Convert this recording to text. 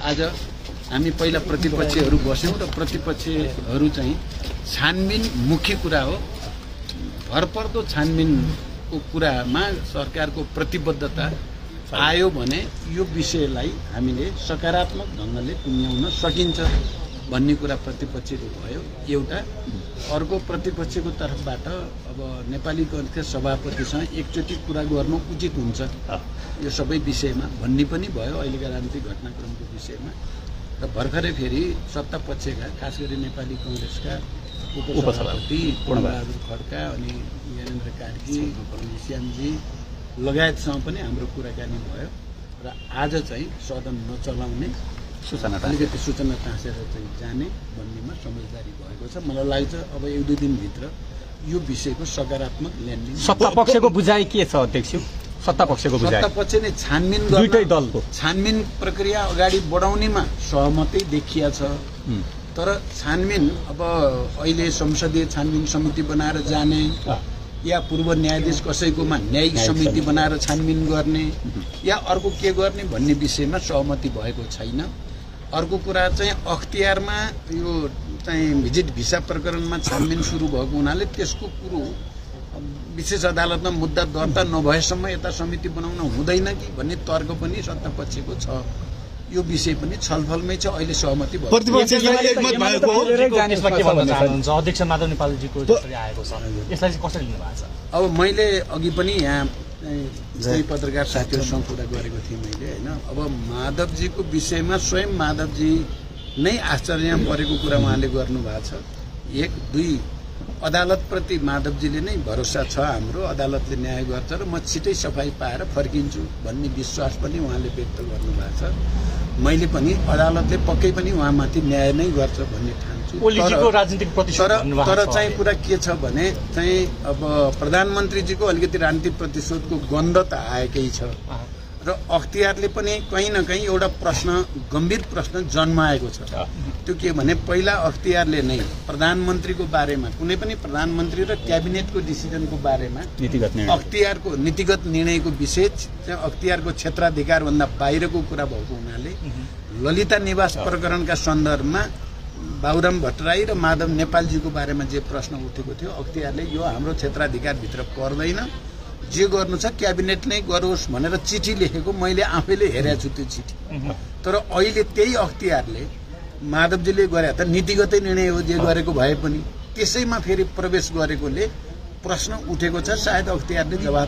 आज हामी पहिला प्रतिपक्षीहरू बस्यौं र प्रतिपक्षीहरू चाहिँ छानबिन मुख्य कुरा हो। भरपर्दो छानबिनको कुरामा सरकारको प्रतिबद्धता आयो भने यो विषयलाई हामीले सकारात्मक ढंगले टुङ्ग्याउन सकिन्छ भन्ने कुरा प्रतिपक्षीको भयो एउटा। अर्को प्रतिपक्षको तर्फबाट अब नेपाली कांग्रेसका सभापतिसँग एकचोटि कुरा गर्नु उचित हुन्छ यो सबै विषयमा भन्ने पनि भयो अहिलेका राजनीतिक घटनाक्रमको विषयमा। र भर्खरै फेरि सत्ता पक्षका खास गरी नेपाली कांग्रेसका उपसभापति पूर्णबहादुर खड्का अनि ज्ञानेन्द्र कार्की श्यामजी लगायतसँग पनि हाम्रो कुराकानी भयो र आज चाहिँ सदन नचलाउने अलिकति सूचना टाँसेर चाहिँ जाने भन्नेमा समझदारी भएको छ। मलाई लाग्छ अब एक दुई दिनभित्र यो विषयको सकारात्मक ल्यान्डिङ। सत्ता पक्षको बुझाइ के छ अध्यक्ष? सत्ता पक्षको बुझाइ सत्ता पक्ष नै छानबिन गर्न दुईटै दलको छानबिन प्रक्रिया अगाडि बढाउनेमा सहमति देखिया छ। तर छानबिन अब अहिले संसदीय छानबिन समिति बनाएर जाने या पूर्व न्यायाधीश कसैकोमा न्यायिक समिति बनाएर छानबिन गर्ने या अर्को के गर्ने भन्ने विषयमा सहमति भएको छैन। अर्को कुरा चाहिँ अख्तियारमा यो चाहिँ भिजिट भिसा प्रकरणमा छानबिन सुरु भएको हुनाले त्यसको कुरो विशेष अदालतमा मुद्दा दर्ता नभएसम्म यता समिति बनाउन हुँदैन कि भन्ने तर्क पनि सत्ता पक्षको छ। यो विषय पनि छलफलमै छ। अहिले सहमति भयो। अध्यक्ष माधव नेपालजीको जसरी आएको छ यसलाई चाहिँ कसरी लिनु भएको छ? अब मैले अघि पनि यहाँ पत्रकार साथीहरूसँग कुरा गरेको थिएँ मैले हैन। अब माधवजीको विषयमा स्वयं माधवजी नै आश्चर्य परेको कुरा उहाँले गर्नु भएको छ। एक दुई अदालतप्रति माधवजीले नै भरोसा छ हाम्रो, अदालतले न्याय गर्छ र म छिटै सफाई पाएर फर्किन्छु भन्ने विश्वास पनि उहाँले व्यक्त गर्नु भएको छ। मैले पनि अदालतले पक्कै पनि उहाँमाथि न्याय नै गर्छ भन्ने ठान्छु। तर चाहिँ कुरा के छ भने चाहिँ अब प्रधानमन्त्रीजीको अलिकति राजनीतिक प्रतिशोधको गन्ध त आएकै छ र अख्तियारले पनि कहीँ न कहीँ एउटा प्रश्न गम्भीर प्रश्न जन्माएको छ। त्यो के भने पहिला अख्तियारले नै प्रधानमन्त्रीको बारेमा कुनै पनि प्रधानमन्त्री र क्याबिनेटको डिसिजनको बारेमा अख्तियारको नीतिगत निर्णयको विषय चाहिँ अख्तियारको क्षेत्राधिकार भन्दा बाहिरको कुरा भएको हुनाले ललिता निवास प्रकरणका सन्दर्भमा बाबुराम भट्टराई र माधव नेपालजीको बारेमा जे प्रश्न उठेको थियो अख्तियारले यो हाम्रो क्षेत्राधिकार भित्र पर्दैन, जे गर्नु छ क्याबिनेट नै गरोस् भनेर चिठी लेखेको मैले आफैले हेरेको छु त्यो चिठी। तर अहिले त्यही अख्तियारले माधवजीले गरे त नीतिगतै निर्णय हो जे गरेको भए पनि त्यसैमा फेरि प्रवेश गरेकोले प्रश्न उठेको छ। सायद अख्तियारले जवाब